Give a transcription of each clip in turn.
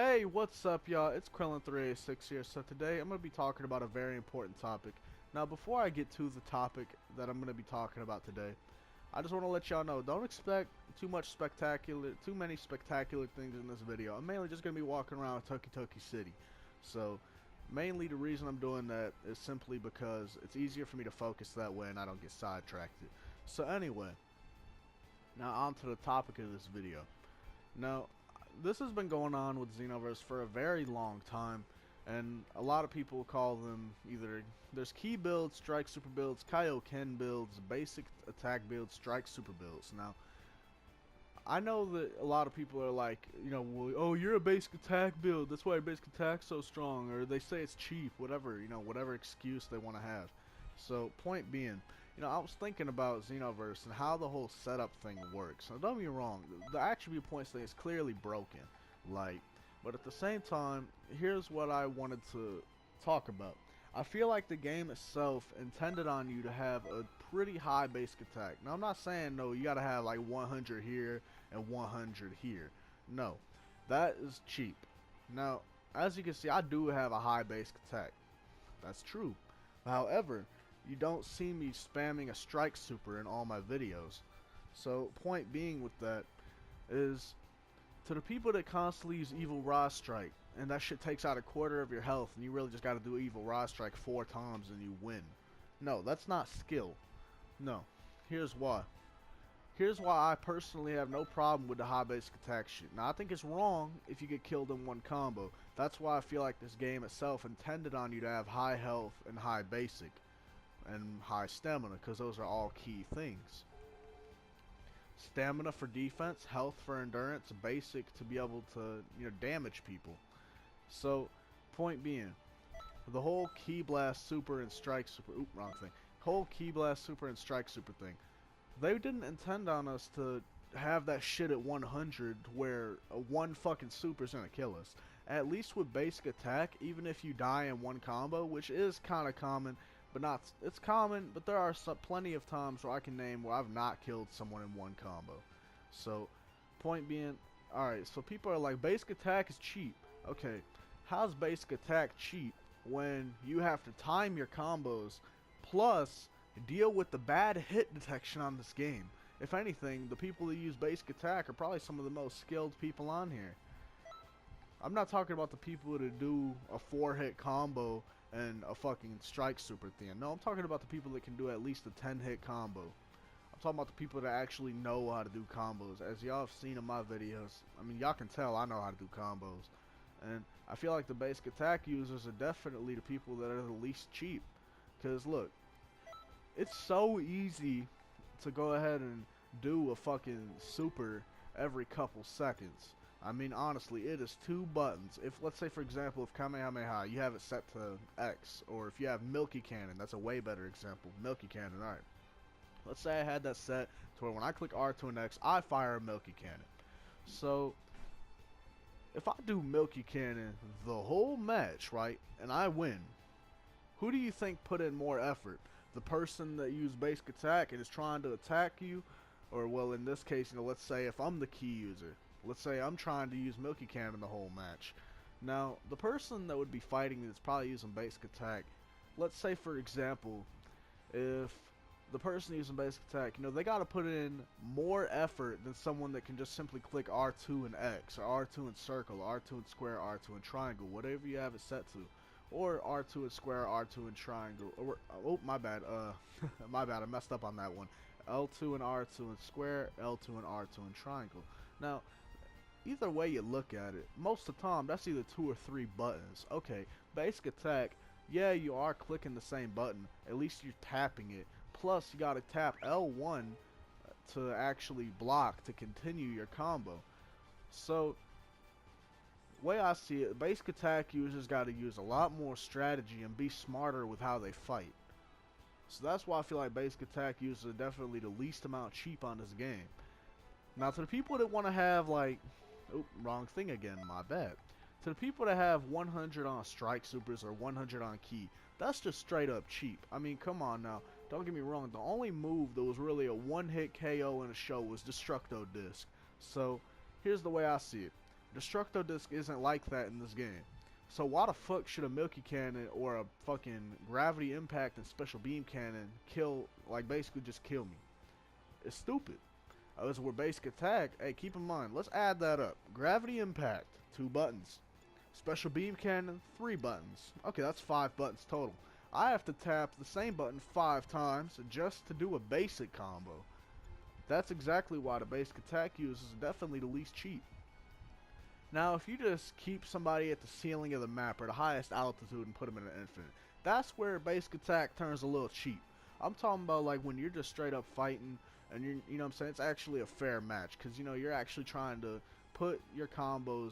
Hey, what's up, y'all? It's Krillin386 here. So today I'm going to be talking about a very important topic. Now, before I get to the topic that I'm going to be talking about today, I just want to let y'all know, don't expect too many spectacular things in this video. I'm mainly just going to be walking around Toki City. So, mainly the reason I'm doing that is simply because it's easier for me to focus that way and I don't get sidetracked. So anyway, now on to the topic of this video. Now, this has been going on with Xenoverse for a very long time, and a lot of people call them either there's key builds, strike super builds, Kaioken builds, basic attack builds, strike super builds. Now, I know that a lot of people are like, well, oh, you're a basic attack build, that's why your basic attack's so strong, or they say it's cheap, whatever, whatever excuse they want to have. So, point being, I was thinking about Xenoverse and how the whole setup thing works. Now, don't get me wrong, the attribute points thing is clearly broken, but at the same time, here's what I wanted to talk about. I feel like the game itself intended on you to have a pretty high basic attack. Now, I'm not saying, no, you gotta have like 100 here and 100 here. No, that is cheap. Now, as you can see, I do have a high basic attack. That's true. However, you don't see me spamming a strike super in all my videos. So, point being with that is, to the people that constantly use Evil Raw Strike, and that shit takes out a quarter of your health, and you really just gotta do Evil Raw Strike 4 times and you win. No, that's not skill. No. Here's why. Here's why I personally have no problem with the high basic attack shit. Now, I think it's wrong if you get killed in one combo. That's why I feel like this game itself intended on you to have high health and high basic and high stamina, because those are all key things. Stamina for defense, health for endurance, basic to be able to damage people. So, point being, the whole Ki Blast Super and Strike Super, wrong thing. Whole Ki Blast Super and Strike Super thing, they didn't intend on us to have that shit at 100 where one fucking super is gonna kill us. At least with basic attack, even if you die in one combo, which is kind of common, but not, it's common, but there are plenty of times where I can name where I've not killed someone in one combo. So, point being, alright, so people are like, basic attack is cheap. Okay, how's basic attack cheap when you have to time your combos, plus deal with the bad hit detection on this game? If anything, the people that use basic attack are probably some of the most skilled people on here. I'm not talking about the people that do a 4-hit combo and a fucking strike super thing. No, I'm talking about the people that can do at least a 10-hit combo. I'm talking about the people that actually know how to do combos. As y'all have seen in my videos, I mean, y'all can tell I know how to do combos. And I feel like the basic attack users are definitely the people that are the least cheap. Because, look, it's so easy to go ahead and do a fucking super every couple seconds. I mean, honestly, it is 2 buttons. If, let's say, for example, if Kamehameha, you have it set to X, or if you have Milky Cannon, that's a way better example. Milky Cannon, alright. Let's say I had that set to where when I click R2 and X, I fire a Milky Cannon. So, if I do Milky Cannon the whole match, right, and I win, who do you think put in more effort? The person that used basic attack and is trying to attack you? Or, well, in this case, let's say if I'm the key user. Let's say I'm trying to use Milky Cannon the whole match. Now, the person that would be fighting that's probably using basic attack, let's say, for example, if the person using basic attack, they gotta put in more effort than someone that can just simply click R2 and X, or R2 and circle, R2 and square, R2 and triangle, whatever you have it set to. Or R2 and square, R2 and triangle, or, oh, my bad, my bad, I messed up on that one. L2 and R2 and square, L2 and R2 and triangle. Now, either way you look at it, most of the time, that's either 2 or 3 buttons. Okay, basic attack, yeah, you are clicking the same button, at least you're tapping it. Plus, you gotta tap L1 to actually block to continue your combo. So, the way I see it, basic attack users gotta use a lot more strategy and be smarter with how they fight. So that's why I feel like basic attack users are definitely the least amount cheap on this game. Now, to the people that want to have, like, oh, wrong thing again, my bad. To the people that have 100 on strike supers or 100 on key, that's just straight up cheap. I mean, come on now. Don't get me wrong. The only move that was really a one-hit KO in a show was Destructo Disc. So, here's the way I see it. Destructo Disc isn't like that in this game. So why the fuck should a Milky Cannon or a fucking Gravity Impact and Special Beam Cannon kill, like basically just kill me? It's stupid. As we're basic attack, hey, keep in mind, let's add that up. Gravity Impact, 2 buttons. Special Beam Cannon, 3 buttons. Okay, that's 5 buttons total. I have to tap the same button 5 times just to do a basic combo. That's exactly why the basic attack use is definitely the least cheap. Now, if you just keep somebody at the ceiling of the map or the highest altitude and put them in an infinite, that's where basic attack turns a little cheap. I'm talking about like when you're just straight up fighting and you know what I'm saying, it's actually a fair match because, you know, you're actually trying to put your combos,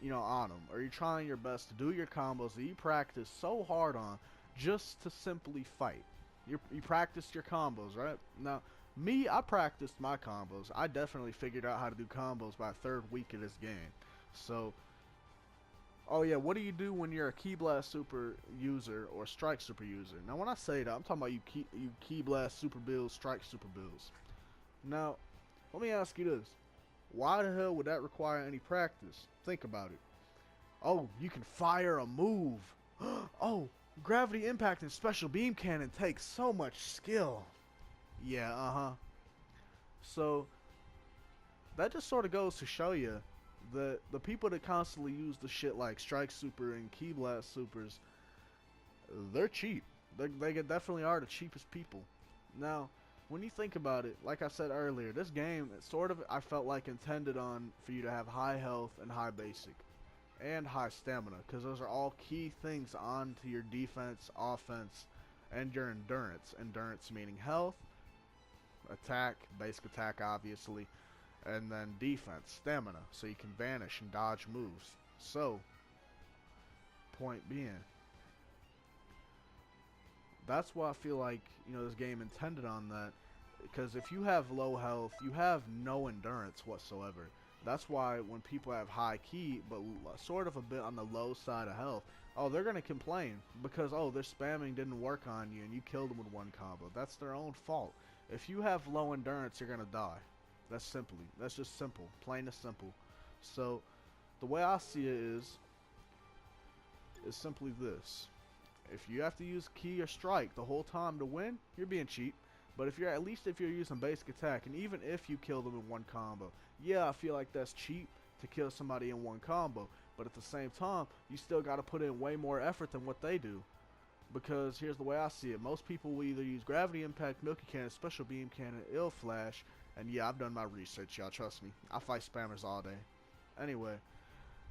you know, on them, or you're trying your best to do your combos that you practice so hard on just to simply fight. You practiced your combos, right? Now, me, I practiced my combos. I definitely figured out how to do combos by 3rd week of this game. So, oh yeah, what do you do when you're a Ki Blast Super user or Strike Super user? Now, when I say that, I'm talking about you Ki Blast Super builds, Strike Super builds. Now, let me ask you this. Why the hell would that require any practice? Think about it. Oh, you can fire a move. Oh, Gravity Impact and Special Beam Cannon takes so much skill. Yeah, So, that just sort of goes to show you that the people that constantly use the shit like Strike Super and Ki Blast Supers, they're cheap. They definitely are the cheapest people. Now, when you think about it, like I said earlier, this game, sort of, I felt like intended on for you to have high health and high basic. And high stamina, because those are all key things onto your defense, offense, and your endurance. Endurance meaning health, attack, basic attack obviously, and then defense, stamina, so you can vanish and dodge moves. So, point being, that's why I feel like, you know, this game intended on that, because if you have low health, you have no endurance whatsoever. That's why when people have high ki, but sort of a bit on the low side of health, oh, they're going to complain because, oh, their spamming didn't work on you and you killed them with one combo. That's their own fault. If you have low endurance, you're going to die. That's just simple. Plain and simple. So, the way I see it is simply this. If you have to use ki or strike the whole time to win, you're being cheap. But if you're using basic attack, and even if you kill them in one combo, yeah, I feel like that's cheap to kill somebody in one combo. But at the same time, you still got to put in way more effort than what they do. Because here's the way I see it. Most people will either use Gravity Impact, Milky Cannon, Special Beam Cannon, Ill Flash. And yeah, I've done my research, y'all. Trust me. I fight spammers all day. Anyway.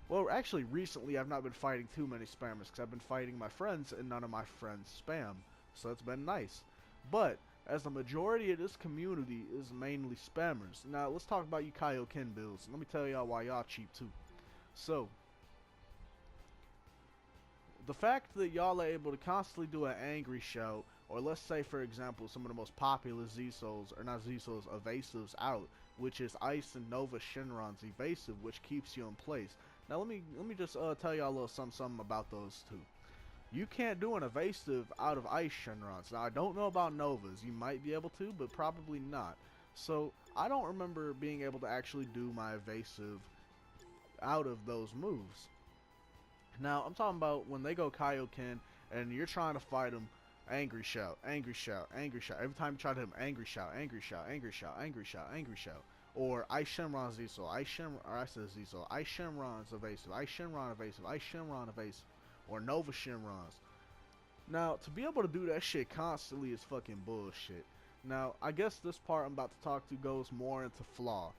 Well, actually, recently I've not been fighting too many spammers. Because I've been fighting my friends, and none of my friends spam. So it's been nice. But as the majority of this community is mainly spammers. Now, let's talk about you Kaioken builds. Let me tell y'all why y'all cheap too. So, the fact that y'all are able to constantly do an angry shout, or let's say for example some of the most popular Z-Souls, or not Z-Souls, evasives out, which is Ice and Nova Shinron's evasive, which keeps you in place. Now let me just tell y'all a little something about those two. You can't do an evasive out of Ice Shinrons. Now, I don't know about Novas. You might be able to, but probably not. So, I don't remember being able to actually do my evasive out of those moves. Now, I'm talking about when they go Kaioken, and you're trying to fight them, angry shout, angry shout, angry shout. Every time you try to hit them, angry shout, angry shout, angry shout, angry shout, angry shout. Or Ice Shinron Z-Soul, Ice Shinron's evasive, Ice Shinron evasive, Ice Shinron evasive. Or Nova Shinrons. Now, to be able to do that shit constantly is fucking bullshit. Now, I guess this part I'm about to talk to goes more into flaw,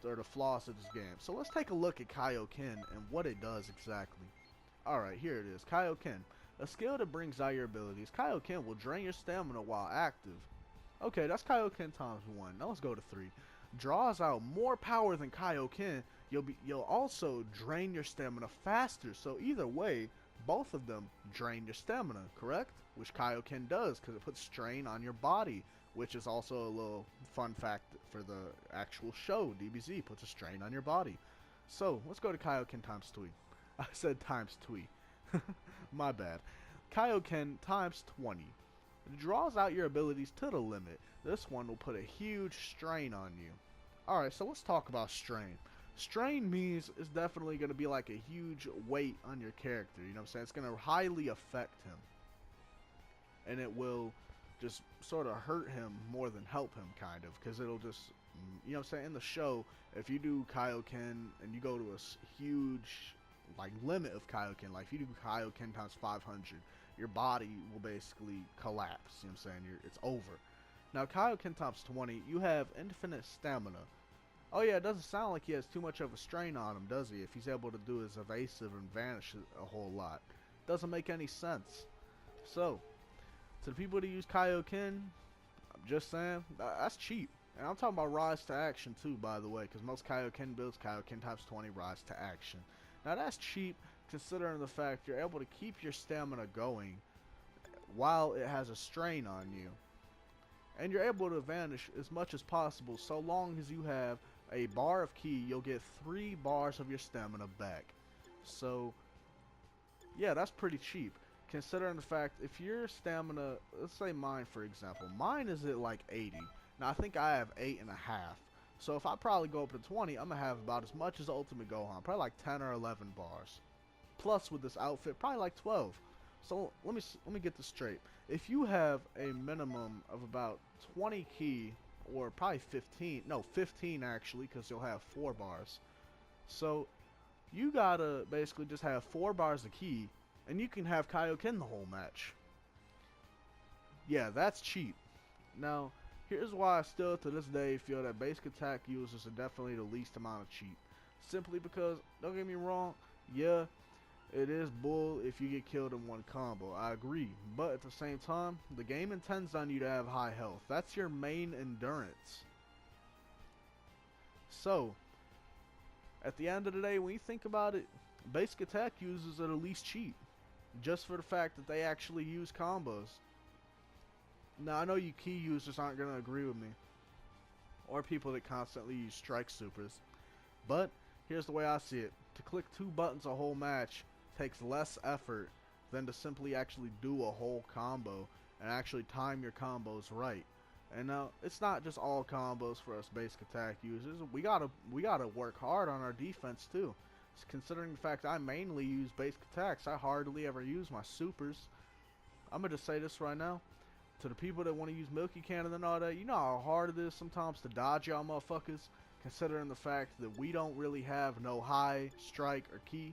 or the flaws of this game. So let's take a look at Kaioken and what it does exactly. Alright, here it is. Kaioken. A skill that brings out your abilities. Kaioken will drain your stamina while active. Okay, that's Kaioken times 1. Now let's go to 3. Draws out more power than Kaioken. You'll also drain your stamina faster. So either way, both of them drain your stamina, correct? Which Kaioken does, because it puts strain on your body, which is also a little fun fact for the actual show. DBZ puts a strain on your body. So, let's go to Kaioken times 2. I said times 2. My bad. Kaioken times 20. It draws out your abilities to the limit. This one will put a huge strain on you. Alright, so let's talk about strain. Strain means it's definitely going to be like a huge weight on your character. You know what I'm saying? It's going to highly affect him. And it will just sort of hurt him more than help him, kind of. Because it'll just, you know what I'm saying? In the show, if you do Kaioken and you go to a huge, like, limit of Kaioken, like if you do Kaioken times 500, your body will basically collapse. You know what I'm saying? It's over. Now, Kaioken times 20, you have infinite stamina. Oh yeah, it doesn't sound like he has too much of a strain on him, does he? If he's able to do his evasive and vanish a whole lot. Doesn't make any sense. So, to the people that use Kaioken, I'm just saying, that's cheap. And I'm talking about rise to action too, by the way, because most Kaioken builds, Kaioken times 20 rise to action. Now that's cheap, considering the fact you're able to keep your stamina going while it has a strain on you. And you're able to vanish as much as possible, so long as you have a bar of ki, you'll get 3 bars of your stamina back. So, yeah, that's pretty cheap. Considering the fact, if your stamina, let's say mine for example, mine is at like 80. Now I think I have 8.5. So if I probably go up to 20, I'm going to have about as much as Ultimate Gohan. Probably like 10 or 11 bars. Plus with this outfit, probably like 12. So let me get this straight. If you have a minimum of about 20 ki, or probably 15, no 15 actually, because you'll have 4 bars. So you gotta basically just have 4 bars of ki, and you can have Kaioken the whole match. Yeah, that's cheap. Now, here's why I still to this day feel that basic attack users are definitely the least amount of cheap. Simply because, don't get me wrong, yeah, it is bull if you get killed in one combo, I agree. But at the same time, the game intends on you to have high health. That's your main endurance. So, at the end of the day, when you think about it, basic attack users are the least cheap. Just for the fact that they actually use combos. Now, I know you ki users aren't going to agree with me. Or people that constantly use strike supers. But, here's the way I see it. To click 2 buttons a whole match takes less effort than to simply actually do a whole combo and actually time your combos right. And now it's not just all combos for us basic attack users. We gotta work hard on our defense too. Considering the fact I mainly use basic attacks, I hardly ever use my supers. I'm gonna just say this right now. To the people that want to use Milky Cannon and all that, you know how hard it is sometimes to dodge y'all motherfuckers. Considering the fact that we don't really have no high, strike, or ki.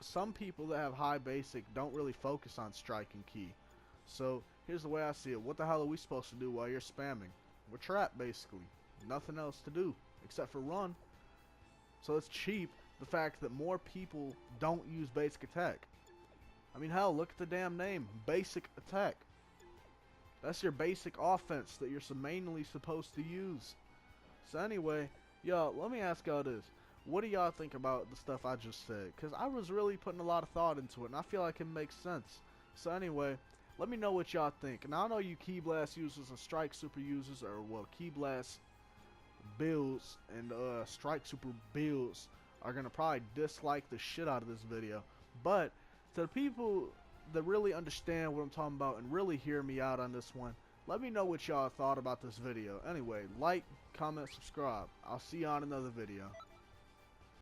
Some people that have high basic don't really focus on strike and ki. So, here's the way I see it. What the hell are we supposed to do while you're spamming? We're trapped, basically. Nothing else to do, except for run. So it's cheap, the fact that more people don't use basic attack. I mean, hell, look at the damn name. Basic attack. That's your basic offense that you're mainly supposed to use. So anyway, y'all, let me ask y'all this. What do y'all think about the stuff I just said? Because I was really putting a lot of thought into it, and I feel like it makes sense. So anyway, let me know what y'all think. Now, I know you Ki Blast users and Strike Super users, or, well, Ki Blast builds and Strike Super builds are going to probably dislike the shit out of this video. But, to the people that really understand what I'm talking about and really hear me out on this one, let me know what y'all thought about this video. Anyway, like, comment, subscribe. I'll see you on another video.